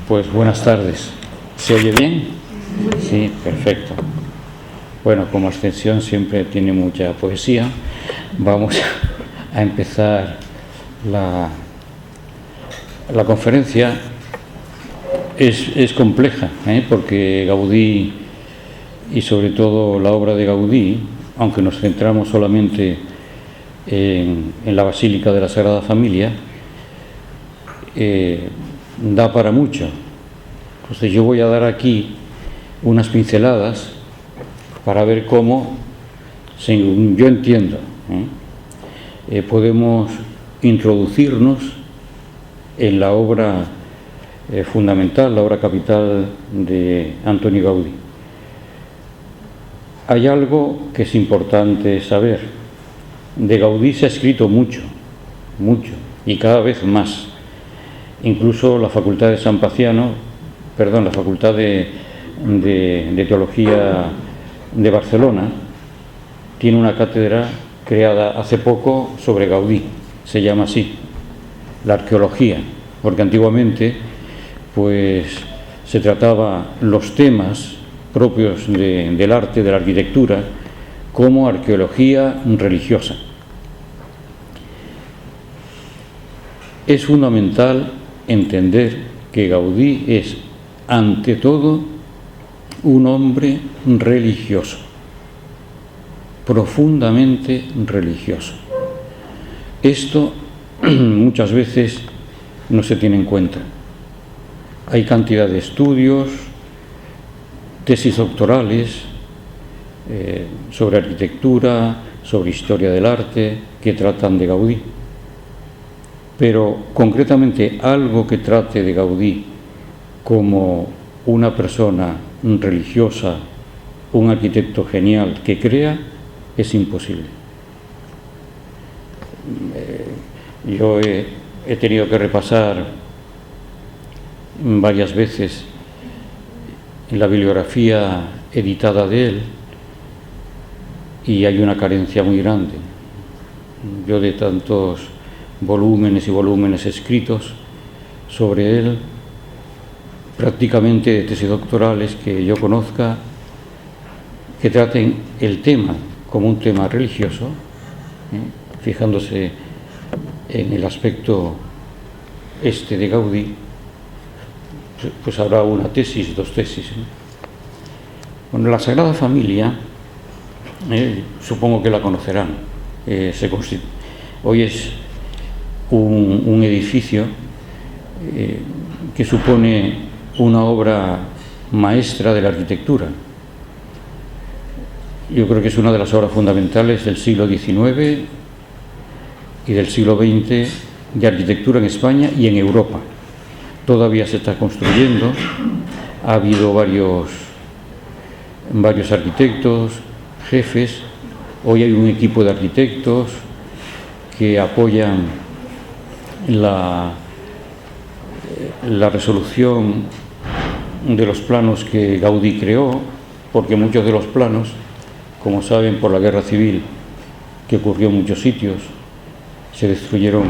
Pues buenas tardes. ¿Se oye bien? Sí, perfecto. Bueno, como Ascensión siempre tiene mucha poesía, vamos a empezar la conferencia. Es compleja, porque Gaudí, y sobre todo la obra de Gaudí, aunque nos centramos solamente en la Basílica de la Sagrada Familia, da para mucho. Entonces yo voy a dar aquí unas pinceladas para ver cómo, según yo entiendo, podemos introducirnos en la obra fundamental, la obra capital de Antoni Gaudí. Hay algo que es importante saber. De Gaudí se ha escrito mucho, y cada vez más. Incluso la Facultad de la Facultad de Teología de Barcelona tiene una cátedra creada hace poco sobre Gaudí, se llama así, la arqueología, porque antiguamente pues se trataba los temas propios del arte, de la arquitectura, como arqueología religiosa. Es fundamental entender que Gaudí es, ante todo, un hombre religioso, profundamente religioso. Esto muchas veces no se tiene en cuenta. Hay cantidad de estudios, tesis doctorales sobre arquitectura, sobre historia del arte, que tratan de Gaudí. Pero concretamente algo que trate de Gaudí como una persona religiosa, un arquitecto genial que crea, es imposible. Yo he tenido que repasar varias veces la bibliografía editada de él y hay una carencia muy grande. Yo, de tantos volúmenes y volúmenes escritos sobre él, prácticamente tesis doctorales que yo conozca que traten el tema como un tema religioso, fijándose en el aspecto de Gaudí, pues habrá una tesis, dos tesis. Bueno, la Sagrada Familia, supongo que la conocerán. Hoy es un edificio que supone una obra maestra de la arquitectura. Yo creo que es una de las obras fundamentales del siglo XIX y del siglo XX de arquitectura en España y en Europa. Todavía se está construyendo. Ha habido varios arquitectos, jefes. Hoy hay un equipo de arquitectos que apoyan la resolución de los planos que Gaudí creó, porque muchos de los planos, como saben, por la guerra civil que ocurrió en muchos sitios, se destruyeron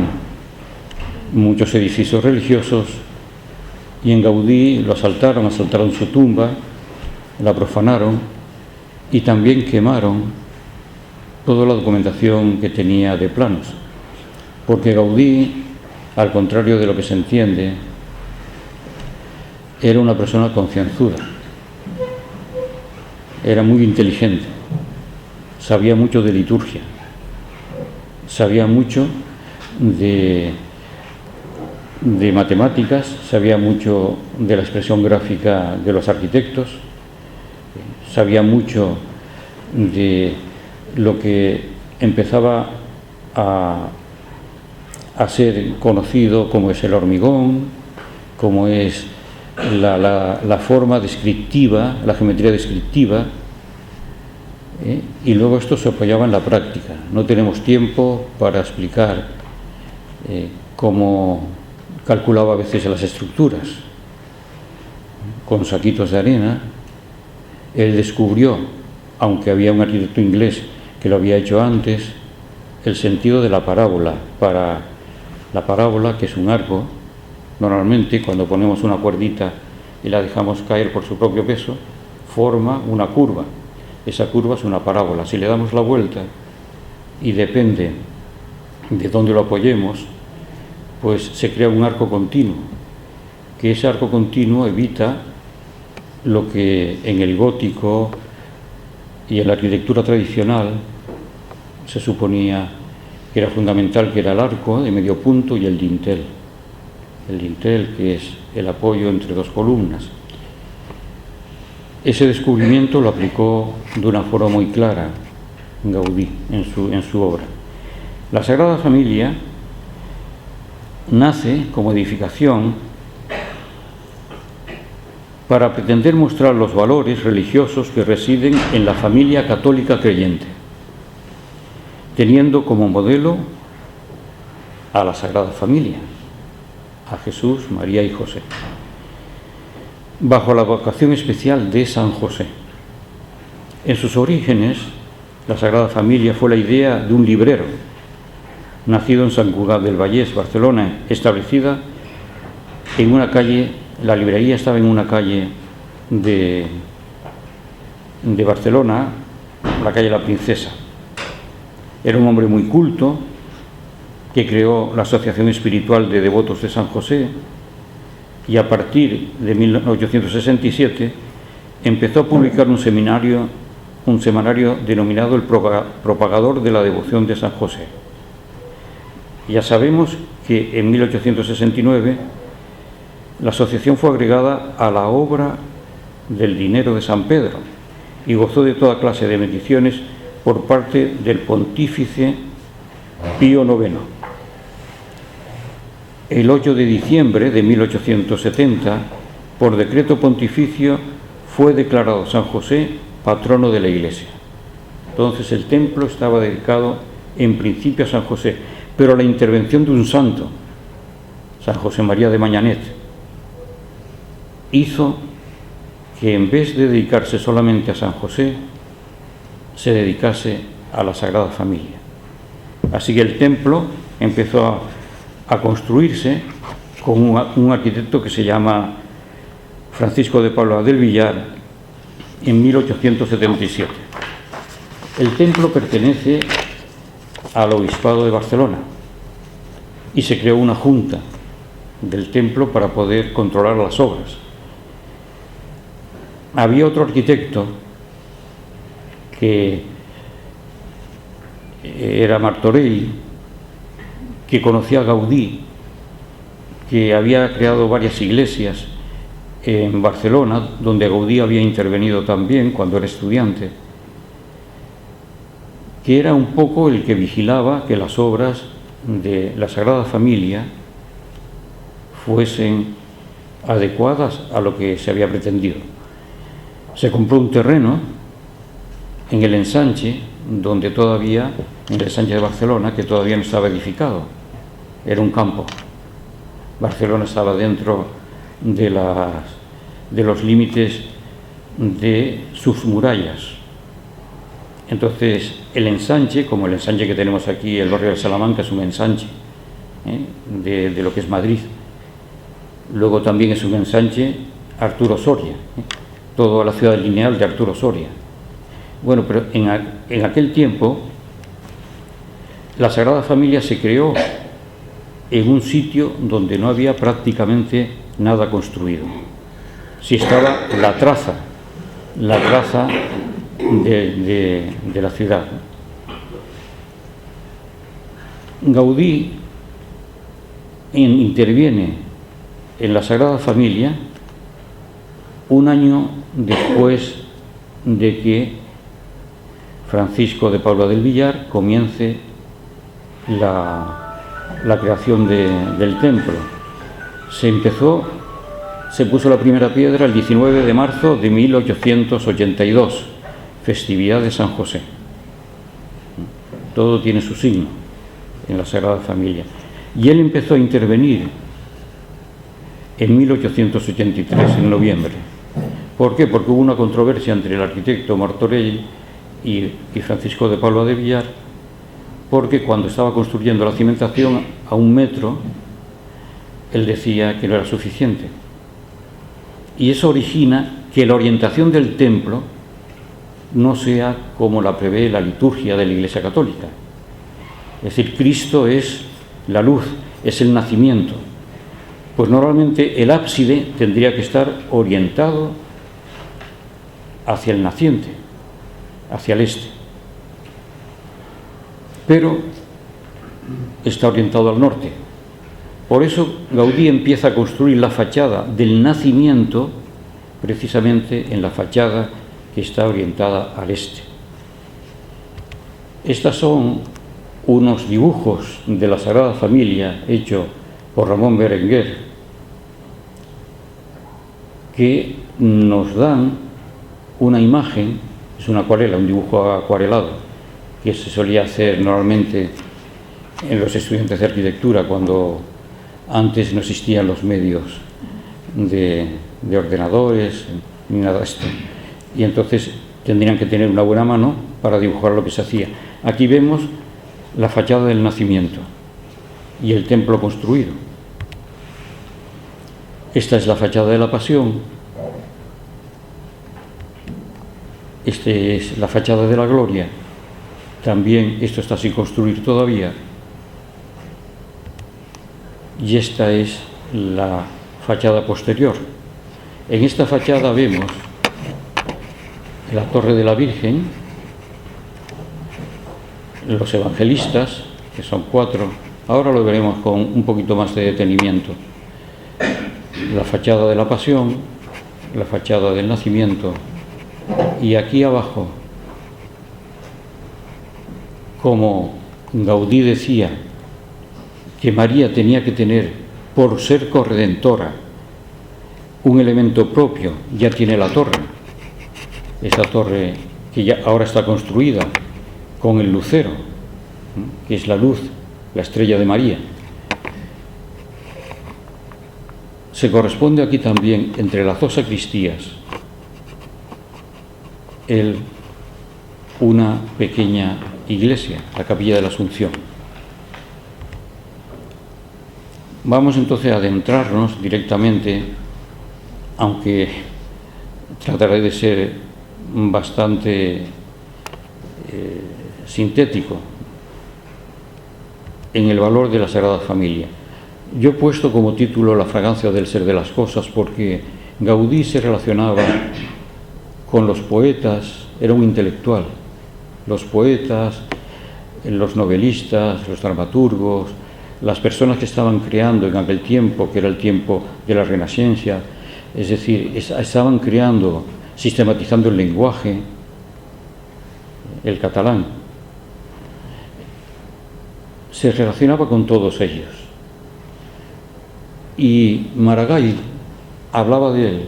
muchos edificios religiosos y en Gaudí lo asaltaron su tumba, la profanaron y también quemaron toda la documentación que tenía de planos, porque Gaudí, al contrario de lo que se entiende, era una persona concienzuda, era muy inteligente, sabía mucho de liturgia, sabía mucho de matemáticas, sabía mucho de la expresión gráfica de los arquitectos, sabía mucho de lo que empezaba a ser conocido como es el hormigón, como es la forma descriptiva, la geometría descriptiva, y luego esto se apoyaba en la práctica. No tenemos tiempo para explicar cómo calculaba a veces las estructuras con saquitos de arena. Él descubrió, aunque había un arquitecto inglés que lo había hecho antes, el sentido de la parábola. Para la parábola, que es un arco, Normalmente, cuando ponemos una cuerdita y la dejamos caer por su propio peso, forma una curva. Esa curva es una parábola. Si le damos la vuelta y depende de dónde lo apoyemos, pues se crea un arco continuo, que ese arco continuo evita lo que en el gótico y en la arquitectura tradicional se suponía que era fundamental, que era el arco de medio punto y el dintel. El dintel, que es el apoyo entre dos columnas. Ese descubrimiento lo aplicó de una forma muy clara Gaudí en su obra. La Sagrada Familia nace como edificación para pretender mostrar los valores religiosos que residen en la familia católica creyente, teniendo como modelo a la Sagrada Familia, a Jesús, María y José, bajo la vocación especial de San José. En sus orígenes, la Sagrada Familia fue la idea de un librero, nacido en Sant Cugat del Vallès, Barcelona, establecida en una calle. La librería estaba en una calle de Barcelona, la calle La Princesa. Era un hombre muy culto, que creó la Asociación Espiritual de Devotos de San José, y a partir de 1867 empezó a publicar un semanario denominado El Propagador de la Devoción de San José. Ya sabemos que en 1869 la asociación fue agregada a la obra del dinero de San Pedro y gozó de toda clase de bendiciones por parte del pontífice Pío IX. El 8 de diciembre de 1870, por decreto pontificio, fue declarado San José patrono de la Iglesia. Entonces el templo estaba dedicado en principio a San José, pero la intervención de un santo, San José María de Mañanet, hizo que en vez de dedicarse solamente a San José, se dedicase a la Sagrada Familia. Así que el templo empezó a construirse con un arquitecto que se llama Francisco de Paula del Villar en 1877. El templo pertenece al Obispado de Barcelona y se creó una junta del templo para poder controlar las obras. Había otro arquitecto que era Martorell, que conocía a Gaudí, que había creado varias iglesias en Barcelona, donde Gaudí había intervenido también cuando era estudiante, que era un poco el que vigilaba que las obras de la Sagrada Familia fuesen adecuadas a lo que se había pretendido. Se compró un terreno en el ensanche, donde todavía, en el ensanche de Barcelona, que todavía no estaba edificado, era un campo. Barcelona estaba dentro de los límites de sus murallas. Entonces, el ensanche, como el ensanche que tenemos aquí, el barrio de Salamanca, es un ensanche de lo que es Madrid. Luego también es un ensanche Arturo Soria, toda la ciudad lineal de Arturo Soria. Bueno, pero en aquel tiempo la Sagrada Familia se creó en un sitio donde no había prácticamente nada construido. Sí estaba la traza de la ciudad. Gaudí interviene en la Sagrada Familia un año después de que Francisco de Paula del Villar comience la creación del templo. Se puso la primera piedra el 19 de marzo de 1882, festividad de San José. Todo tiene su signo en la Sagrada Familia. Y él empezó a intervenir en 1883, en noviembre. ¿Por qué? Porque hubo una controversia entre el arquitecto Martorell y Francisco de Paula de Villar, porque cuando estaba construyendo la cimentación a 1 metro, él decía que no era suficiente. Y eso origina que la orientación del templo no sea como la prevé la liturgia de la Iglesia Católica. Es decir, Cristo es la luz, es el nacimiento. Pues normalmente el ábside tendría que estar orientado hacia el naciente, hacia el este. Pero está orientado al norte. Por eso Gaudí empieza a construir la fachada del nacimiento precisamente en la fachada que está orientada al este. Estos son unos dibujos de la Sagrada Familia hechos por Ramón Berenguer, que nos dan una imagen, es una acuarela, un dibujo acuarelado, que se solía hacer normalmente en los estudiantes de arquitectura cuando antes no existían los medios de ordenadores ni nada de esto. Y entonces tendrían que tener una buena mano para dibujar lo que se hacía. Aquí vemos la fachada del nacimiento y el templo construido. Esta es la fachada de la Pasión. Esta es la fachada de la Gloria. También esto está sin construir todavía. Y esta es la fachada posterior. En esta fachada vemos la Torre de la Virgen, los evangelistas, que son 4. Ahora lo veremos con un poquito más de detenimiento. La fachada de la Pasión, la fachada del Nacimiento, y aquí abajo, como Gaudí decía que María tenía que tener, por ser corredentora, un elemento propio, ya tiene la torre. Esa torre que ya ahora está construida con el lucero, que es la luz, la estrella de María. Se corresponde aquí también entre las dos sacristías una pequeña iglesia, la Capilla de la Asunción. Vamos entonces a adentrarnos directamente, aunque trataré de ser bastante sintético, en el valor de la Sagrada Familia. Yo he puesto como título La fragancia del ser de las cosas porque Gaudí se relacionaba con los poetas, era un intelectual. Los poetas, los novelistas, los dramaturgos, las personas que estaban creando en aquel tiempo, que era el tiempo de la Renacencia, es decir, estaban creando, sistematizando el lenguaje, el catalán. Se relacionaba con todos ellos. Y Maragall hablaba de él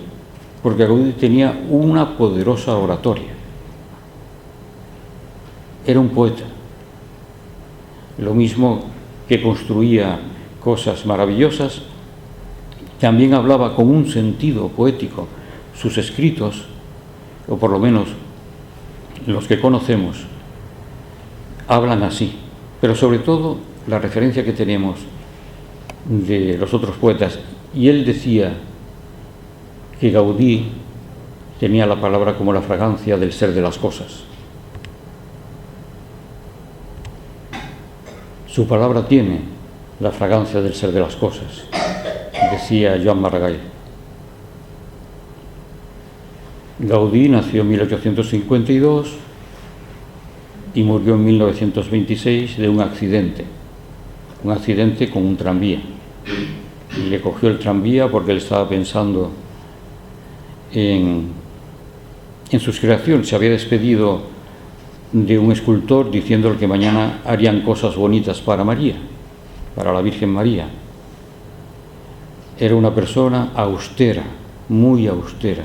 porque Gaudí tenía una poderosa oratoria. Era un poeta. Lo mismo que construía cosas maravillosas, también hablaba con un sentido poético. Sus escritos, o por lo menos los que conocemos, hablan así. Pero sobre todo la referencia que tenemos de los otros poetas. Y él decía que Gaudí tenía la palabra como la fragancia del ser de las cosas. Su palabra tiene la fragancia del ser de las cosas, decía Joan Maragall. Gaudí nació en 1852 y murió en 1926 de un accidente con un tranvía. Y le cogió el tranvía porque él estaba pensando en sus creaciones. Se había despedido de un escultor diciéndole que mañana harían cosas bonitas para María, para la Virgen María. Era una persona austera, muy austera.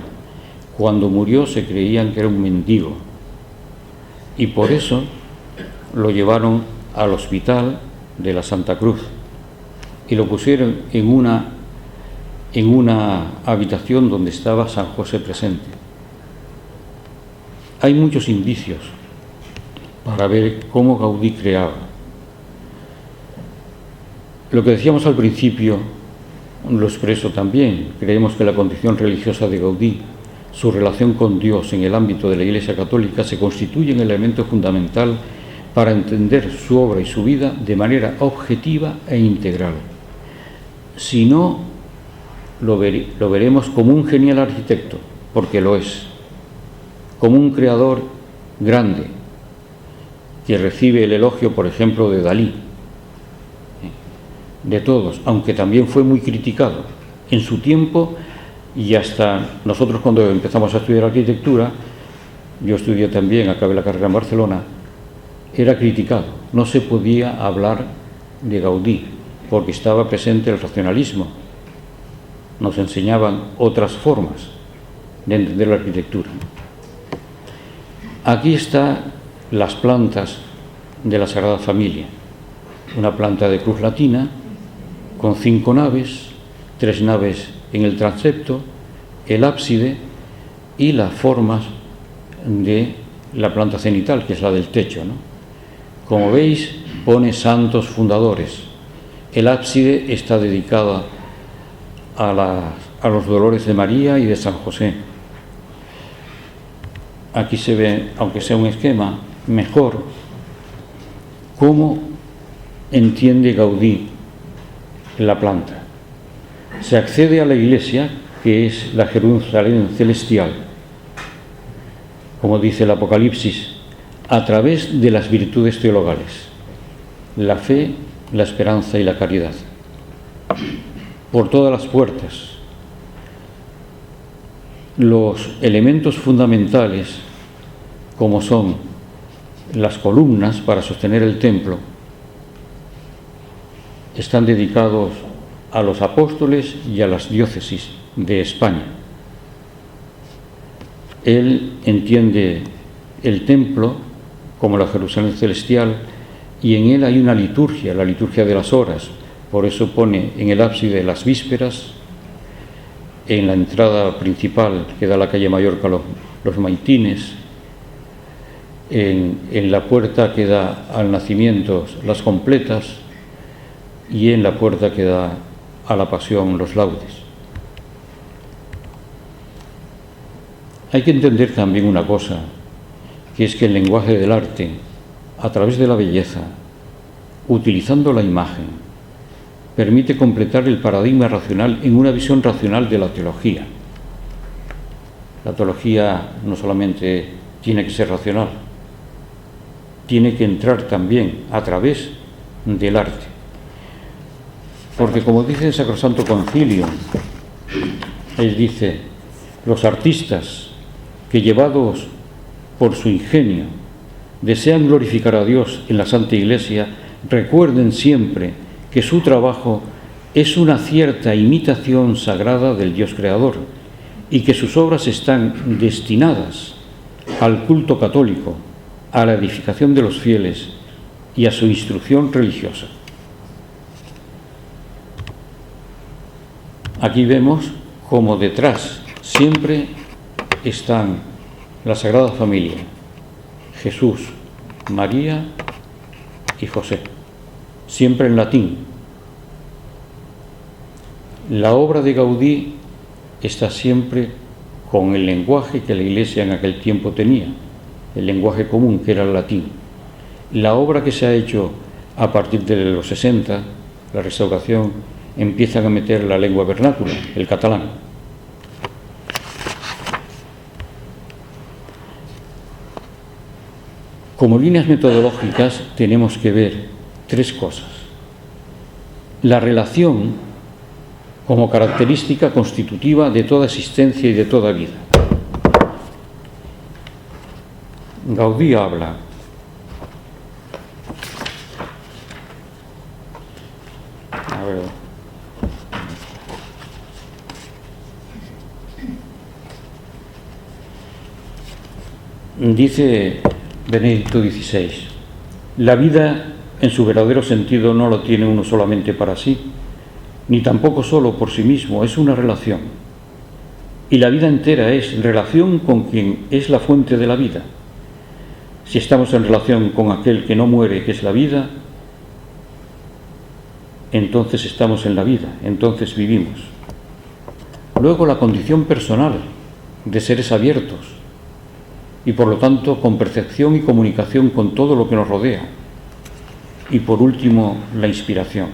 Cuando murió se creían que era un mendigo y por eso lo llevaron al hospital de la Santa Cruz y lo pusieron en una habitación donde estaba San José presente. Hay muchos indicios para ver cómo Gaudí creaba. Lo que decíamos al principio lo expreso también. Creemos que la condición religiosa de Gaudí, su relación con Dios en el ámbito de la Iglesia Católica, se constituye en el elemento fundamental para entender su obra y su vida de manera objetiva e integral. Si no, lo veremos como un genial arquitecto, porque lo es, como un creador grande, que recibe el elogio, por ejemplo, de Dalí, de todos, aunque también fue muy criticado en su tiempo, y hasta nosotros cuando empezamos a estudiar arquitectura, yo estudié también, acabé la carrera en Barcelona, era criticado, no se podía hablar de Gaudí, porque estaba presente el racionalismo, nos enseñaban otras formas de entender la arquitectura. Aquí están las plantas de la Sagrada Familia, una planta de cruz latina con 5 naves, 3 naves en el transepto, el ábside y las formas de la planta cenital, que es la del techo, ¿no? Como veis, pone santos fundadores. El ábside está dedicado a los dolores de María y de San José. Aquí se ve, aunque sea un esquema, mejor cómo entiende Gaudí la planta. Se accede a la iglesia, que es la Jerusalén celestial, como dice el Apocalipsis, a través de las virtudes teologales, la fe, la esperanza y la caridad. Por todas las puertas. Los elementos fundamentales, como son las columnas para sostener el templo, están dedicados a los apóstoles y a las diócesis de España. Él entiende el templo como la Jerusalén celestial, y en él hay una liturgia, la liturgia de las horas. Por eso pone en el ábside las vísperas, en la entrada principal que da a la calle Mallorca los Maitines, en la puerta que da al nacimiento las completas, y en la puerta que da a la pasión los laudes. Hay que entender también una cosa, que es que el lenguaje del arte, a través de la belleza, utilizando la imagen, permite completar el paradigma racional en una visión racional de la teología. La teología no solamente tiene que ser racional, tiene que entrar también a través del arte. Porque como dice el Sacrosanto Concilio, él dice, los artistas que llevados por su ingenio desean glorificar a Dios en la Santa Iglesia, recuerden siempre que su trabajo es una cierta imitación sagrada del Dios Creador y que sus obras están destinadas al culto católico, a la edificación de los fieles y a su instrucción religiosa. Aquí vemos cómo detrás siempre están la Sagrada Familia, Jesús, María y José, siempre en latín. La obra de Gaudí está siempre con el lenguaje que la Iglesia en aquel tiempo tenía, el lenguaje común que era el latín. La obra que se ha hecho a partir de los 60, la restauración, empiezan a meter la lengua vernácula, el catalán. Como líneas metodológicas tenemos que ver 3 cosas. La relación como característica constitutiva de toda existencia y de toda vida. Gaudí habla dice Benedicto XVI, la vida en su verdadero sentido no lo tiene uno solamente para sí, ni tampoco solo por sí mismo, es una relación. Y la vida entera es relación con quien es la fuente de la vida. Si estamos en relación con aquel que no muere, que es la vida, entonces estamos en la vida, entonces vivimos. Luego la condición personal de seres abiertos y por lo tanto con percepción y comunicación con todo lo que nos rodea. Y por último, la inspiración.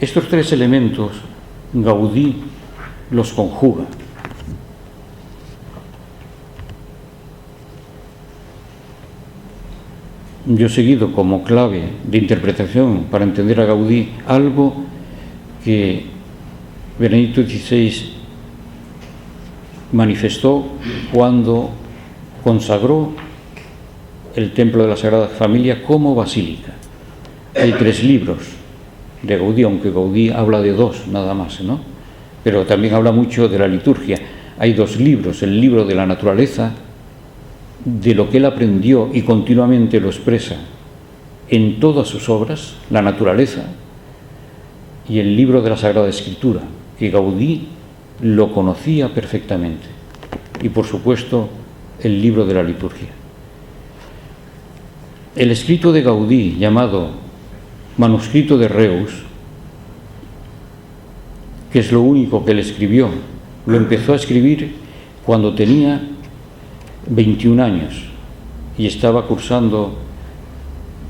Estos tres elementos Gaudí los conjuga. Yo he seguido como clave de interpretación para entender a Gaudí algo que Benedicto XVI manifestó cuando consagró el Templo de la Sagrada Familia como basílica. Hay 3 libros de Gaudí, aunque Gaudí habla de 2 nada más, ¿no? Pero también habla mucho de la liturgia. Hay 2 libros, el libro de la naturaleza, de lo que él aprendió y continuamente lo expresa en todas sus obras, la naturaleza, y el libro de la Sagrada Escritura, que Gaudí lo conocía perfectamente, y por supuesto el libro de la liturgia. El escrito de Gaudí, llamado Manuscrito de Reus, que es lo único que él escribió, lo empezó a escribir cuando tenía 21 años y estaba cursando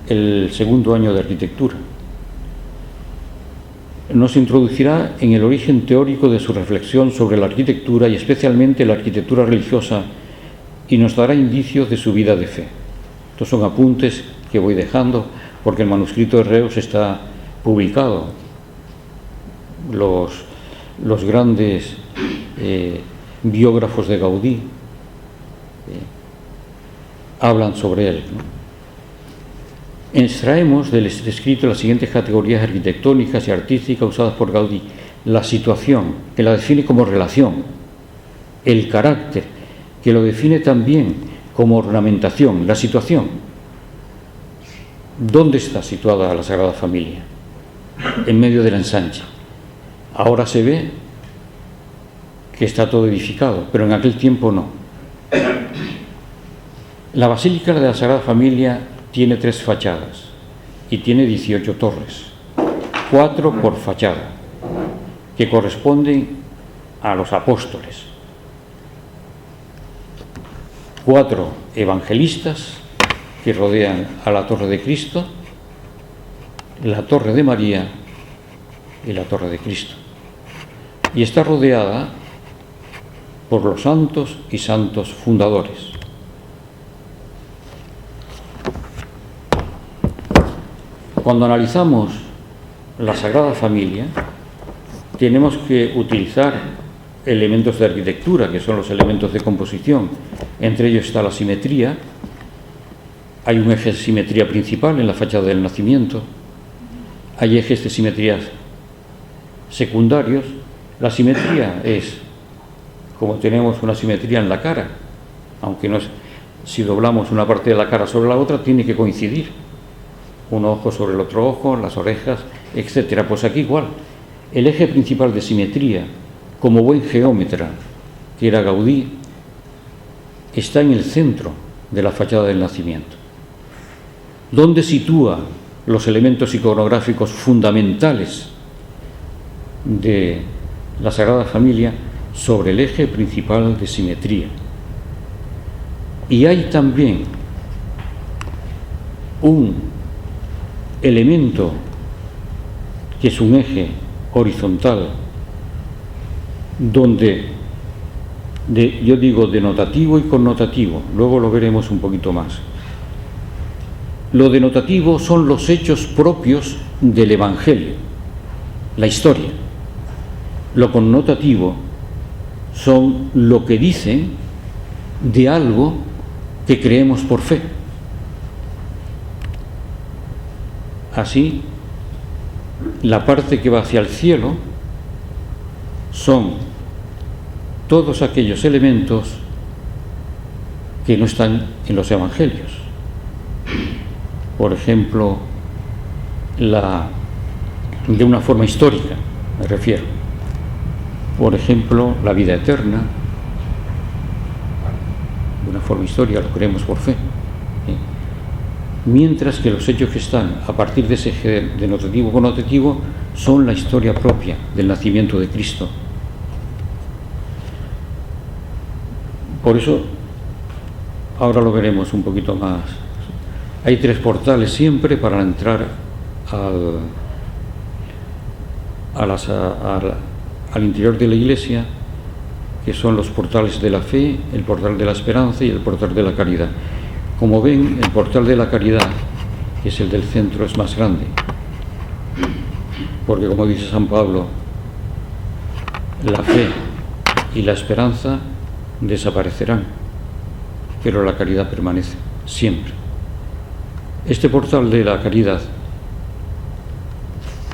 el 2º año de arquitectura. Nos introducirá en el origen teórico de su reflexión sobre la arquitectura y especialmente la arquitectura religiosa, y nos dará indicios de su vida de fe. Estos son apuntes que voy dejando porque el manuscrito de Reus está publicado. Los grandes biógrafos de Gaudí hablan sobre él, ¿no? Extraemos del escrito las siguientes categorías arquitectónicas y artísticas usadas por Gaudí. La situación, que la define como relación; el carácter, que lo define también como ornamentación. La situación, ¿dónde está situada la Sagrada Familia? En medio del ensanche. Ahora se ve que está todo edificado, pero en aquel tiempo no. La Basílica de la Sagrada Familia tiene 3 fachadas y tiene 18 torres, 4 por fachada, que corresponden a los apóstoles, 4 evangelistas que rodean a la Torre de Cristo, la Torre de María y la Torre de Cristo. Y está rodeada por los santos y santos fundadores. Cuando analizamos la Sagrada Familia, tenemos que utilizar elementos de arquitectura, que son los elementos de composición. Entre ellos está la simetría. Hay un eje de simetría principal en la fachada del nacimiento. Hay ejes de simetría secundarios. La simetría es como tenemos una simetría en la cara, aunque no es, si doblamos una parte de la cara sobre la otra, tiene que coincidir. Un ojo sobre el otro ojo, las orejas, etcétera. Pues aquí igual. El eje principal de simetría, como buen geómetra que era Gaudí, está en el centro de la fachada del nacimiento. ¿Dónde sitúa los elementos iconográficos fundamentales de la Sagrada Familia? Sobre el eje principal de simetría. Y hay también un elemento que es un eje horizontal, donde yo digo denotativo y connotativo, luego lo veremos un poquito más. Lo denotativo son los hechos propios del Evangelio, la historia. Lo connotativo son lo que dicen de algo que creemos por fe. Así, la parte que va hacia el cielo son todos aquellos elementos que no están en los evangelios. Por ejemplo, de una forma histórica, me refiero. Por ejemplo, la vida eterna, de una forma histórica, lo creemos por fe. mientras que los hechos que están a partir de ese eje denotativo connotativo son la historia propia del nacimiento de Cristo. Por eso, ahora lo veremos un poquito más. Hay 3 portales siempre para entrar al interior de la Iglesia, que son los portales de la fe, el portal de la esperanza y el portal de la caridad. Como ven, el portal de la caridad, que es el del centro, es más grande, porque como dice San Pablo, la fe y la esperanza desaparecerán, pero la caridad permanece siempre. Este portal de la caridad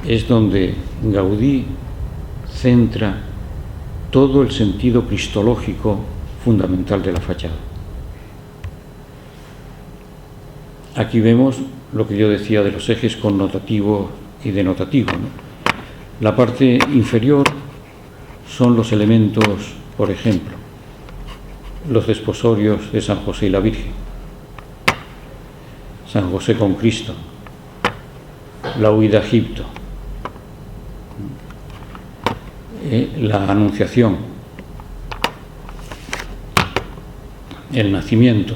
es donde Gaudí centra todo el sentido cristológico fundamental de la fachada. Aquí vemos lo que yo decía de los ejes connotativo y denotativo, ¿no? La parte inferior son los elementos, por ejemplo, los desposorios de San José y la Virgen, San José con Cristo, la huida a Egipto, la anunciación, el nacimiento,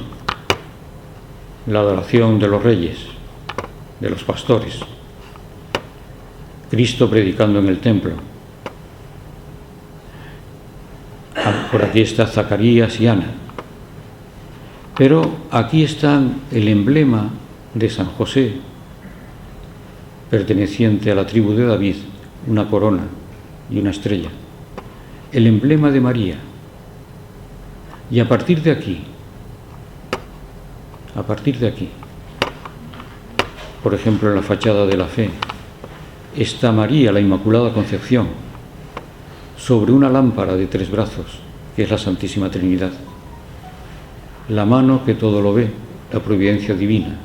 la adoración de los reyes, de los pastores, Cristo predicando en el templo. Por aquí está Zacarías y Ana. Pero aquí están el emblema de San José, perteneciente a la tribu de David, una corona y una estrella. El emblema de María. Y a partir de aquí, por ejemplo, en la fachada de la fe, está María, la Inmaculada Concepción, sobre una lámpara de 3 brazos, que es la Santísima Trinidad. La mano que todo lo ve, la providencia divina,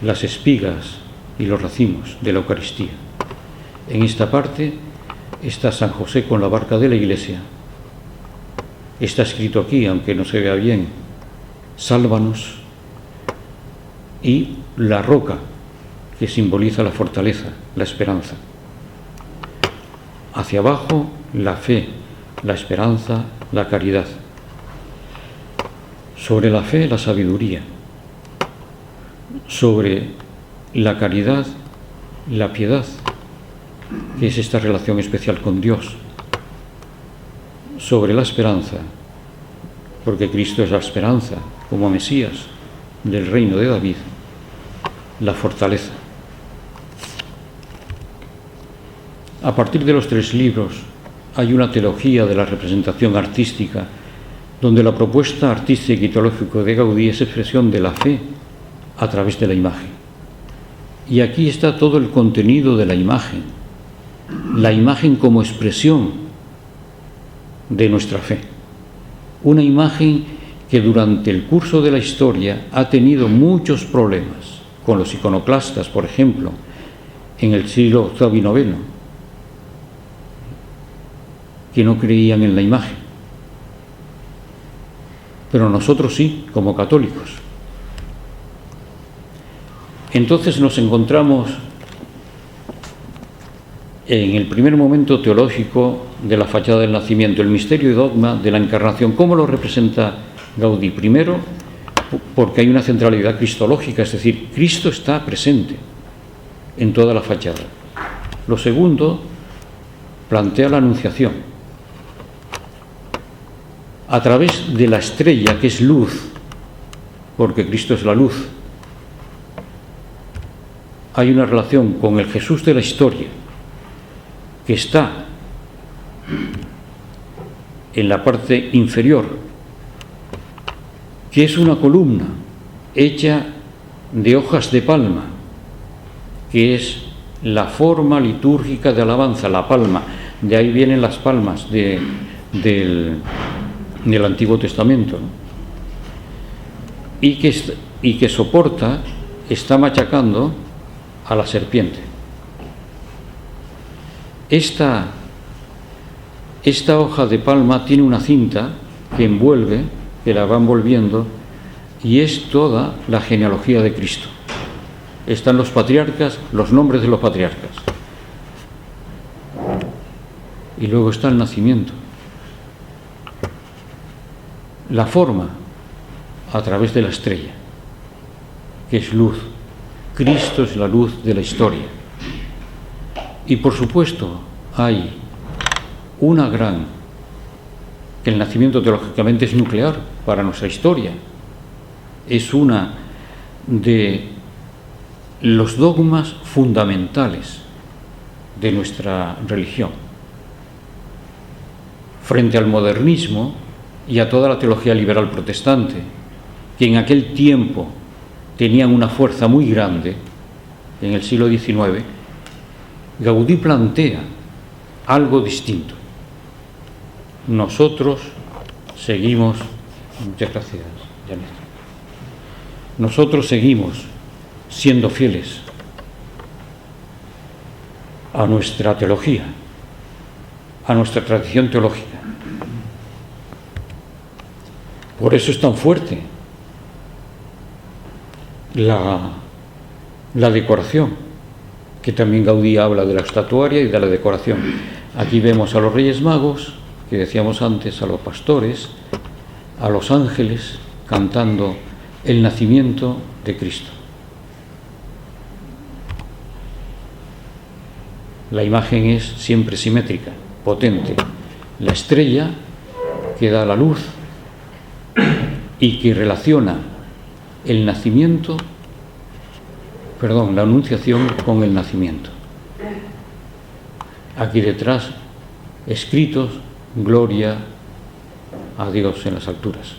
las espigas y los racimos de la Eucaristía. En esta parte está San José con la barca de la Iglesia. Está escrito aquí, aunque no se vea bien, sálvanos, y la roca, que simboliza la fortaleza, la esperanza. Hacia abajo, la fe, la esperanza, la caridad. Sobre la fe, la sabiduría. Sobre la caridad, la piedad, que es esta relación especial con Dios. Sobre la esperanza, porque Cristo es la esperanza, como Mesías del reino de David, la fortaleza. A partir de los 3 libros hay una teología de la representación artística, donde la propuesta artística y teológica de Gaudí es expresión de la fe a través de la imagen. Y aquí está todo el contenido de la imagen como expresión de nuestra fe. Una imagen que durante el curso de la historia ha tenido muchos problemas con los iconoclastas, por ejemplo, en el siglo VIII y IX, que no creían en la imagen. Pero nosotros sí, como católicos. Entonces nos encontramos en el primer momento teológico de la fachada del nacimiento, el misterio y dogma de la encarnación. ¿Cómo lo representa Gaudí? Primero, porque hay una centralidad cristológica, es decir, Cristo está presente en toda la fachada. Lo segundo, plantea la anunciación a través de la estrella, que es luz, porque Cristo es la luz. Hay una relación con el Jesús de la historia, que está en la parte inferior, que es una columna hecha de hojas de palma, que es la forma litúrgica de alabanza, la palma. De ahí vienen las palmas del Antiguo Testamento, ¿no? Y que soporta, está machacando a la serpiente. Esta hoja de palma tiene una cinta que envuelve, que la va envolviendo, y es toda la genealogía de Cristo. están los patriarcas, los nombres de los patriarcas. Y luego está el nacimiento. La forma, a través de la estrella, que es luz. Cristo es la luz de la historia. Y por supuesto hay una gran, que el nacimiento teológicamente es nuclear para nuestra historia. Es una de los dogmas fundamentales de nuestra religión. Frente al modernismo y a toda la teología liberal protestante, que en aquel tiempo tenían una fuerza muy grande, en el siglo XIX, Gaudí plantea algo distinto. Nosotros seguimos, muchas gracias, Janet. Nosotros seguimos siendo fieles a nuestra teología, a nuestra tradición teológica. Por eso es tan fuerte la decoración, que también Gaudí habla de la estatuaria y de la decoración. Aquí vemos a los Reyes Magos, que decíamos antes, a los pastores, a los ángeles cantando el nacimiento de Cristo. La imagen es siempre simétrica, potente. La estrella que da la luz y que relaciona el nacimiento, la anunciación con el nacimiento. Aquí detrás, escritos, gloria a Dios en las alturas.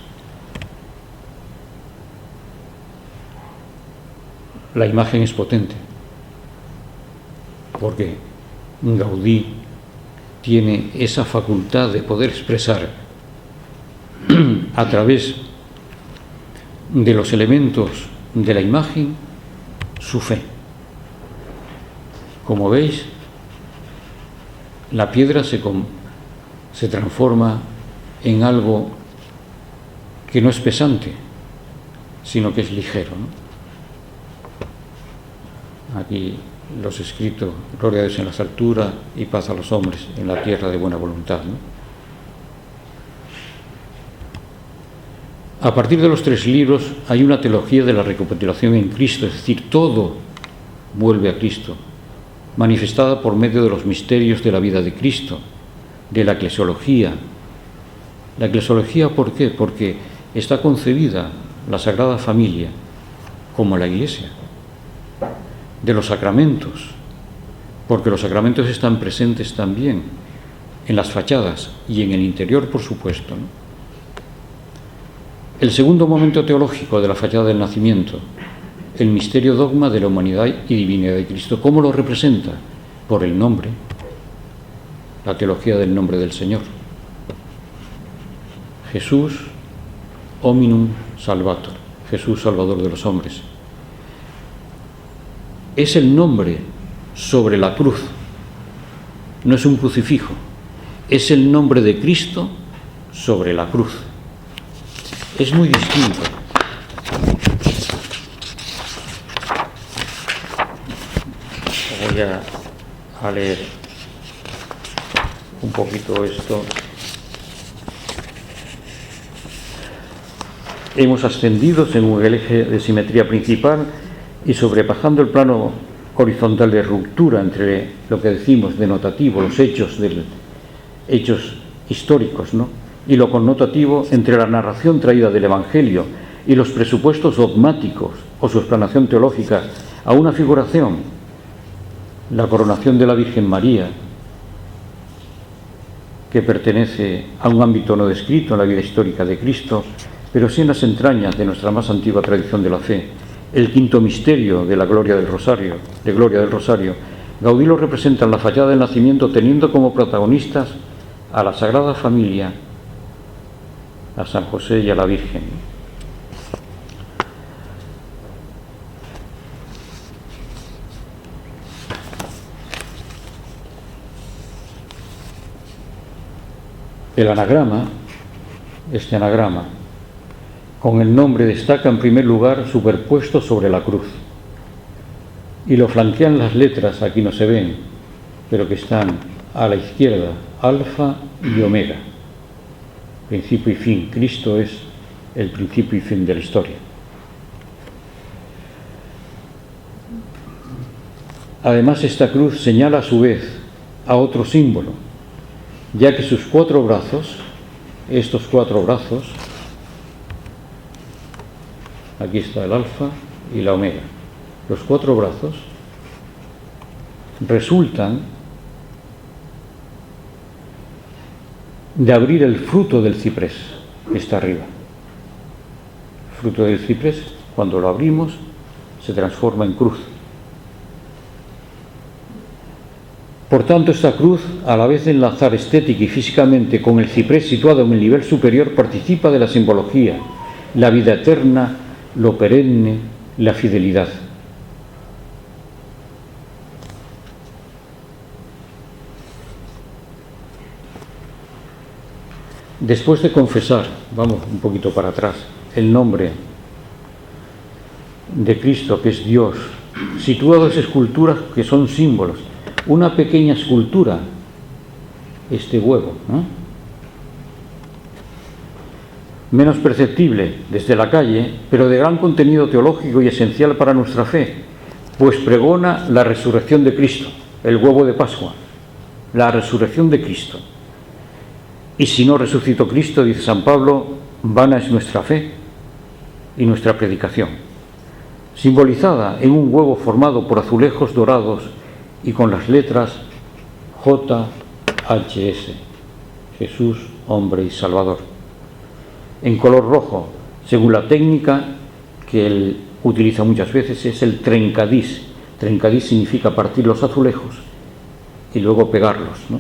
La imagen es potente, porque Gaudí tiene esa facultad de poder expresar a través de los elementos de la imagen su fe. Como veis, la piedra se transforma en algo que no es pesante, sino que es ligero, ¿no? Aquí los escritos, gloria a Dios en las alturas y paz a los hombres en la tierra de buena voluntad, ¿no? A partir de los 3 libros hay una teología de la recapitulación en Cristo, es decir, todo vuelve a Cristo, manifestada por medio de los misterios de la vida de Cristo, de la eclesiología. La eclesiología, ¿por qué? Porque está concebida la Sagrada Familia como la Iglesia. De los sacramentos, porque los sacramentos están presentes también en las fachadas y en el interior, por supuesto, ¿no? El segundo momento teológico de la fachada del nacimiento, el misterio dogma de la humanidad y divinidad de Cristo. ¿Cómo lo representa? Por el nombre, la teología del nombre del Señor. Jesús, hominum salvator, Jesús salvador de los hombres. Es el nombre sobre la cruz, no es un crucifijo, es el nombre de Cristo sobre la cruz. Es muy distinto. Voy a leer un poquito esto. Hemos ascendido según el eje de simetría principal y sobrepasando el plano horizontal de ruptura entre lo que decimos denotativo, los hechos históricos, ¿no?, y lo connotativo, entre la narración traída del Evangelio y los presupuestos dogmáticos o su explanación teológica, a una figuración, la coronación de la Virgen María, que pertenece a un ámbito no descrito en la vida histórica de Cristo, pero sí en las entrañas de nuestra más antigua tradición de la fe. El quinto misterio de la gloria del Rosario, Gaudí lo representa en la fachada del nacimiento, teniendo como protagonistas a la Sagrada Familia, a San José y a la Virgen. El anagrama, este anagrama, con el nombre destaca en primer lugar superpuesto sobre la cruz. y lo flanquean las letras, aquí no se ven, pero que están a la izquierda, Alfa y Omega, principio y fin. Cristo es el principio y fin de la historia. Además, esta cruz señala a su vez a otro símbolo, ya que sus 4 brazos, estos 4 brazos, aquí está el Alfa y la Omega, los 4 brazos resultan de abrir el fruto del ciprés que está arriba. El fruto del ciprés, cuando lo abrimos, se transforma en cruz. Por tanto, esta cruz, a la vez de enlazar estética y físicamente con el ciprés situado en el nivel superior, participa de la simbología, la vida eterna, lo perenne, la fidelidad. Después de confesar, vamos un poquito para atrás, el nombre de Cristo, que es Dios, situadas esculturas que son símbolos. Una pequeña escultura, este huevo, ¿no? Menos perceptible desde la calle, pero de gran contenido teológico y esencial para nuestra fe, pues pregona la resurrección de Cristo, el huevo de Pascua, la resurrección de Cristo. Y si no resucitó Cristo, dice San Pablo, vana es nuestra fe y nuestra predicación, simbolizada en un huevo formado por azulejos dorados y con las letras JHS, Jesús, hombre y Salvador, en color rojo, según la técnica que él utiliza muchas veces, es el trencadís. Trencadís significa partir los azulejos y luego pegarlos, ¿no?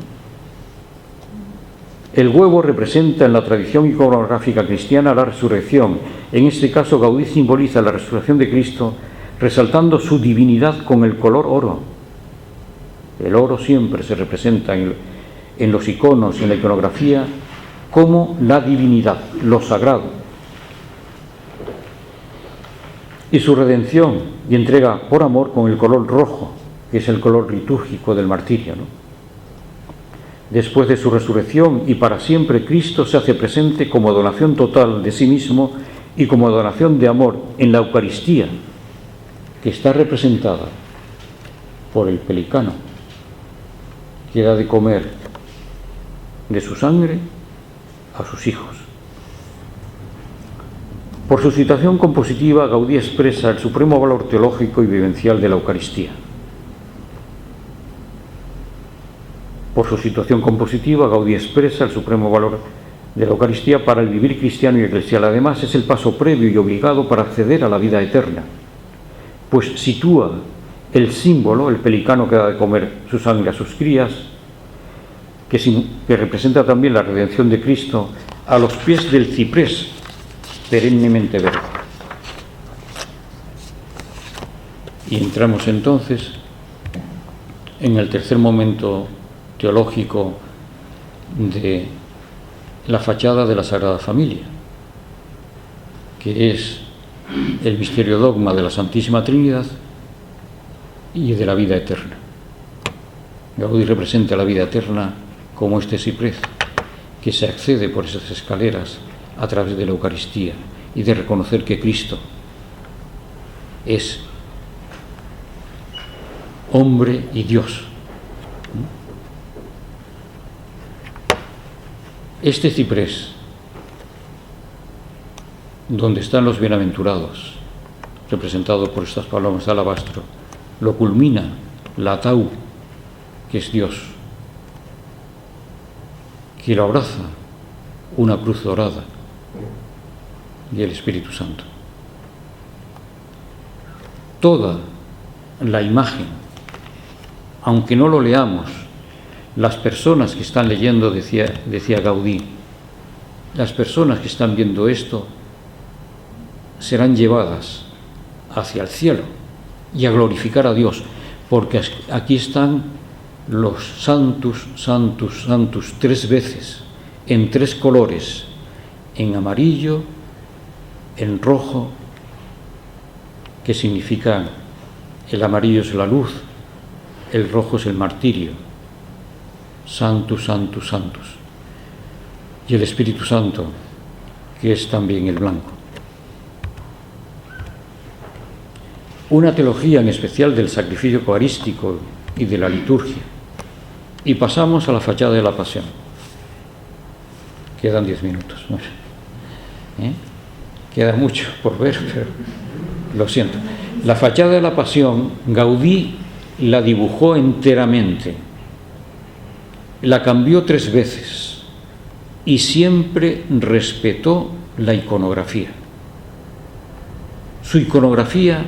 El huevo representa en la tradición iconográfica cristiana la resurrección. En este caso, Gaudí simboliza la resurrección de Cristo, resaltando su divinidad con el color oro. El oro siempre se representa en los iconos y en la iconografía como la divinidad, lo sagrado. Y su redención y entrega por amor con el color rojo, que es el color litúrgico del martirio, ¿no? Después de su resurrección y para siempre, Cristo se hace presente como donación total de sí mismo y como donación de amor en la Eucaristía, que está representada por el pelicano, que da de comer de su sangre a sus hijos. Por su situación compositiva, Gaudí expresa el supremo valor teológico y vivencial de la Eucaristía. Por su situación compositiva, Gaudí expresa el supremo valor de la Eucaristía para el vivir cristiano y eclesial. Además, es el paso previo y obligado para acceder a la vida eterna, pues sitúa el símbolo, el pelicano que da de comer su sangre a sus crías, que representa también la redención de Cristo, a los pies del ciprés perennemente verde. Y entramos entonces en el tercer momento teológico de la fachada de la Sagrada Familia, que es el misterio dogma de la Santísima Trinidad y de la vida eterna. Gaudí representa la vida eterna como este ciprés, que se accede por esas escaleras a través de la Eucaristía y de reconocer que Cristo es hombre y Dios. Este ciprés, donde están los bienaventurados, representado por estas palomas de alabastro, lo culmina la Tau, que es Dios, que lo abraza una cruz dorada y el Espíritu Santo. Toda la imagen, aunque no lo leamos, las personas que están leyendo, decía Gaudí, las personas que están viendo esto serán llevadas hacia el cielo y a glorificar a Dios, porque aquí están los santos, santos, santos 3 veces, en 3 colores, en amarillo, en rojo, que significan el amarillo es la luz, el rojo es el martirio. Sanctus, Sanctus, Sanctus. Y el Espíritu Santo, que es también el blanco. Una teología en especial del sacrificio eucarístico y de la liturgia. Y pasamos a la fachada de la pasión. Quedan 10 minutos. Queda mucho por ver, pero lo siento. La fachada de la pasión, Gaudí la dibujó enteramente. La cambió 3 veces y siempre respetó la iconografía. Su iconografía,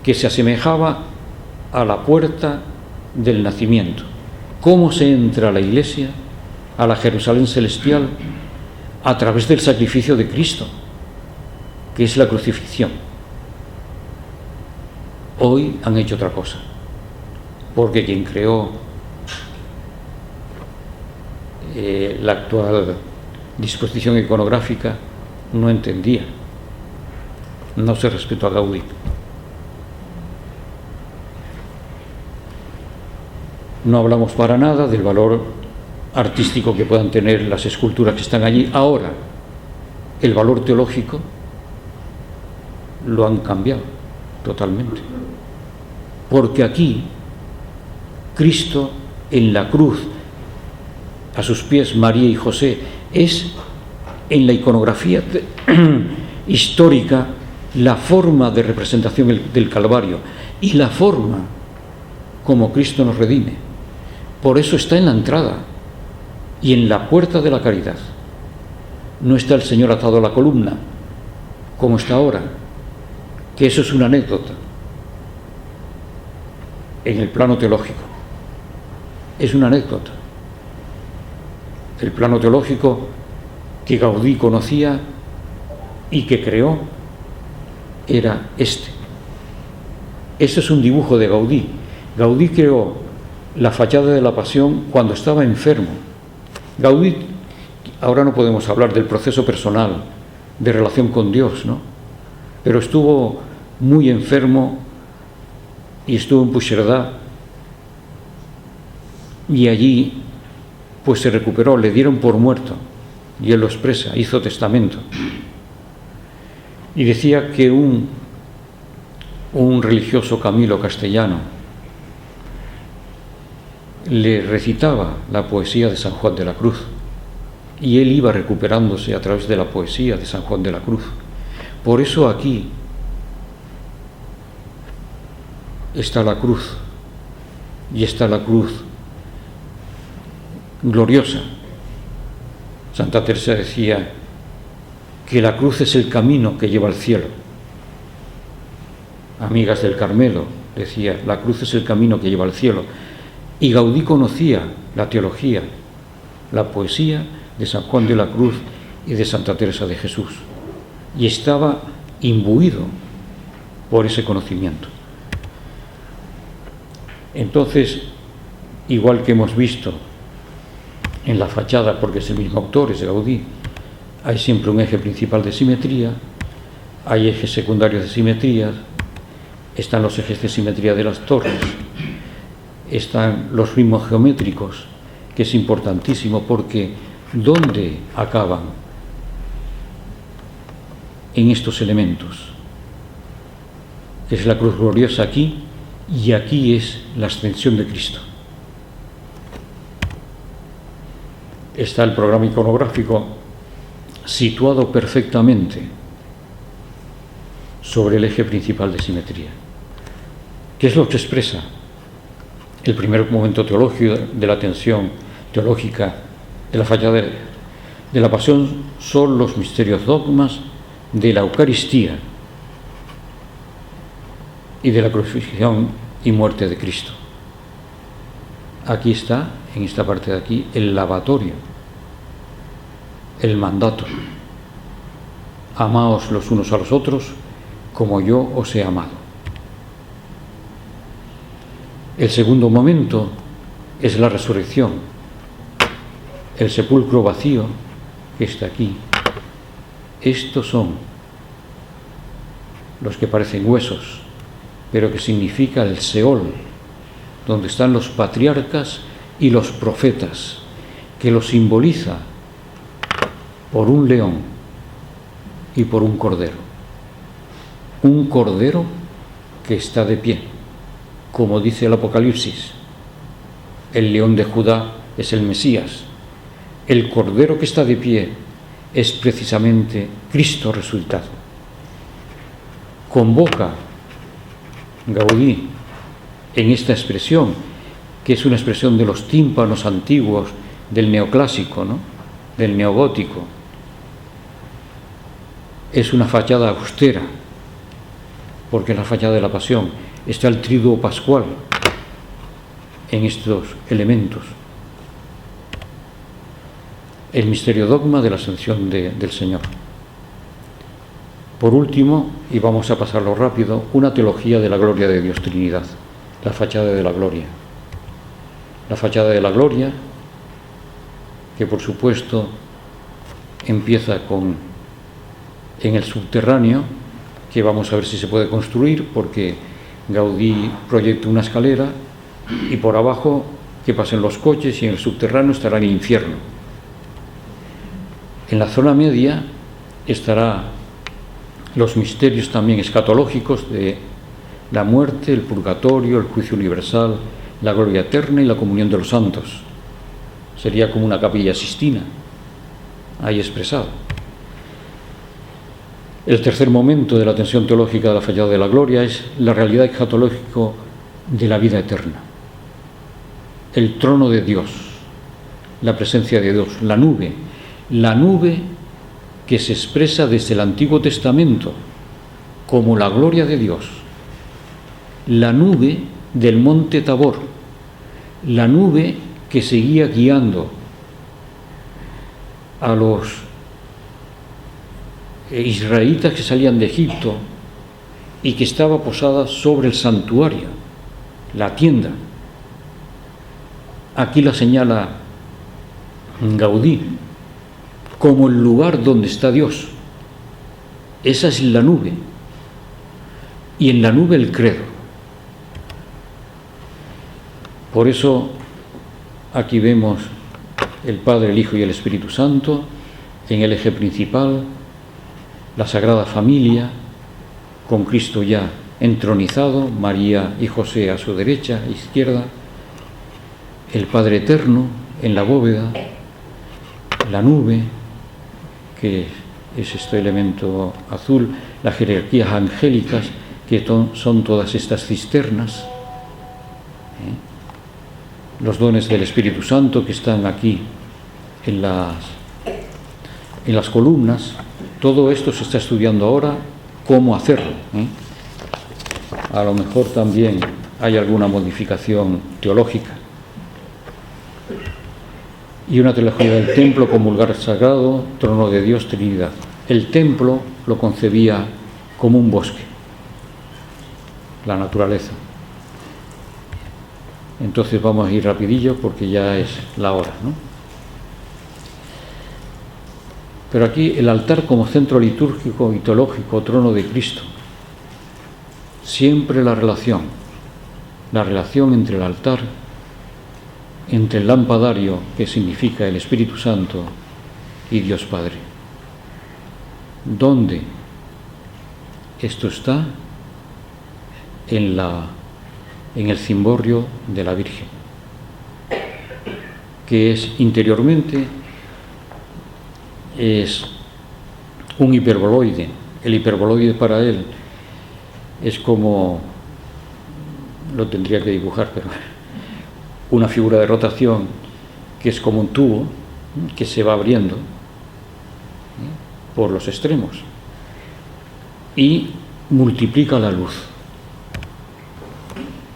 que se asemejaba a la puerta del nacimiento. ¿Cómo se entra a la iglesia, a la Jerusalén celestial? A través del sacrificio de Cristo, que es la crucifixión. Hoy han hecho otra cosa, porque quien creó la actual disposición iconográfica no entendía, no se respetó a Gaudí. No hablamos para nada del valor artístico que puedan tener las esculturas que están allí. Ahora, el valor teológico lo han cambiado totalmente, porque aquí Cristo en la cruz, a sus pies María y José, es en la iconografía histórica la forma de representación del Calvario y la forma como Cristo nos redime. Por eso está en la entrada y en la puerta de la caridad. No está el Señor atado a la columna, como está ahora, que eso es una anécdota en el plano teológico. Es una anécdota. El plano teológico que Gaudí conocía y que creó era este. Este es un dibujo de Gaudí. Gaudí creó la fachada de la pasión cuando estaba enfermo. Gaudí, ahora no podemos hablar del proceso personal de relación con Dios, ¿no? Pero estuvo muy enfermo y estuvo en Puigcerdá y allí pues se recuperó, le dieron por muerto y él lo expresa, hizo testamento y decía que un religioso Camilo castellano le recitaba la poesía de San Juan de la Cruz y él iba recuperándose a través de la poesía de San Juan de la Cruz. Por eso aquí está la cruz y está la cruz gloriosa. Santa Teresa decía que la cruz es el camino que lleva al cielo. Amigas del Carmelo decía, la cruz es el camino que lleva al cielo. Y Gaudí conocía la teología, la poesía de San Juan de la Cruz y de Santa Teresa de Jesús, y estaba imbuido por ese conocimiento. Entonces, igual que hemos visto en la fachada, porque es el mismo autor, es Gaudí, hay siempre un eje principal de simetría, hay ejes secundarios de simetría, están los ejes de simetría de las torres, están los ritmos geométricos, que es importantísimo porque ¿dónde acaban en estos elementos? Que es la cruz gloriosa aquí, y aquí es la ascensión de Cristo. Está el programa iconográfico situado perfectamente sobre el eje principal de simetría. ¿Qué es lo que expresa? El primer momento teológico de la tensión teológica de la fachada de la pasión son los misterios dogmas de la Eucaristía y de la crucifixión y muerte de Cristo. Aquí está, en esta parte de aquí, el lavatorio, el mandato. Amaos los unos a los otros como yo os he amado. El segundo momento es la resurrección, el sepulcro vacío que está aquí. Estos son los que parecen huesos pero que significa el Seol, donde están los patriarcas y los profetas, que lo simboliza por un león y por un cordero. Un cordero que está de pie, como dice el Apocalipsis. El león de Judá es el Mesías. El cordero que está de pie es precisamente Cristo resucitado. Convoca Gaudí en esta expresión, que es una expresión de los tímpanos antiguos del neoclásico, ¿no?, del neogótico. Es una fachada austera, porque es la fachada de la Pasión. Está el triduo pascual en estos elementos. El misterio dogma de la ascensión del Señor. Por último, y vamos a pasarlo rápido, una teología de la gloria de Dios Trinidad, la fachada de la gloria. La fachada de la gloria, que por supuesto empieza en el subterráneo, que vamos a ver si se puede construir, porque Gaudí proyecta una escalera y por abajo que pasen los coches, y en el subterráneo estará el infierno. En la zona media estará los misterios también escatológicos de la muerte, el purgatorio, el juicio universal, la gloria eterna y la comunión de los santos. Sería como una capilla sistina, ahí expresado. El tercer momento de la tensión teológica de la fachada de la gloria es la realidad escatológica de la vida eterna. El trono de Dios, la presencia de Dios, la nube que se expresa desde el Antiguo Testamento como la gloria de Dios, la nube del monte Tabor, la nube que seguía guiando a los israelitas que salían de Egipto y que estaba posada sobre el santuario, la tienda. Aquí la señala Gaudí como el lugar donde está Dios. Esa es la nube, y en la nube el credo. Por eso aquí vemos el Padre, el Hijo y el Espíritu Santo en el eje principal, la Sagrada Familia, con Cristo ya entronizado, María y José a su derecha e izquierda, el Padre Eterno en la bóveda, la nube, que es este elemento azul, las jerarquías angélicas, que son todas estas cisternas, los dones del Espíritu Santo que están aquí en las columnas. Todo esto se está estudiando ahora, cómo hacerlo. A lo mejor también hay alguna modificación teológica. Y una teología del templo como lugar sagrado, trono de Dios, Trinidad. El templo lo concebía como un bosque, la naturaleza. Entonces vamos a ir rapidillo porque ya es la hora, ¿no? Pero aquí el altar como centro litúrgico y teológico, trono de Cristo. Siempre la relación entre el altar, entre el lampadario, que significa el Espíritu Santo, y Dios Padre. ¿Dónde? Esto está en el cimborrio de la Virgen, que es interiormente, es un hiperboloide. El hiperboloide para él es como, lo tendría que dibujar, pero una figura de rotación que es como un tubo que se va abriendo por los extremos y multiplica la luz.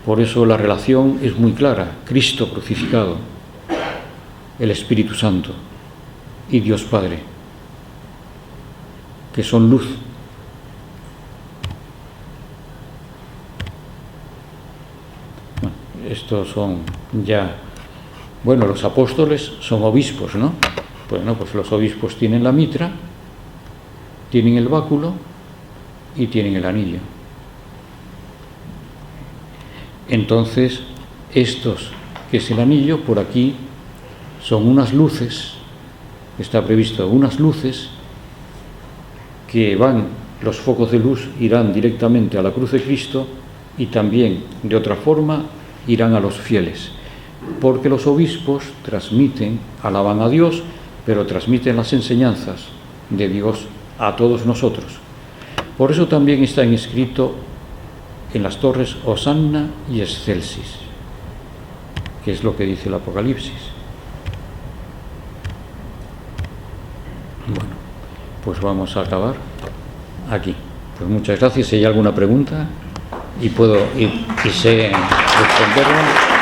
Por eso la relación es muy clara: Cristo crucificado, el Espíritu Santo y Dios Padre, que son luz. Bueno, estos son ya, bueno, los apóstoles son obispos, ¿no? Bueno, pues los obispos tienen la mitra, tienen el báculo y tienen el anillo. Entonces, estos, que es el anillo, por aquí son unas luces, está previsto unas luces que van, los focos de luz irán directamente a la cruz de Cristo y también, de otra forma, irán a los fieles, porque los obispos transmiten, alaban a Dios, pero transmiten las enseñanzas de Dios a todos nosotros. Por eso también está escrito en las torres Hosanna y Excelsis, que es lo que dice el Apocalipsis. Bueno, pues vamos a acabar aquí. Pues muchas gracias. Si hay alguna pregunta y sé responderla.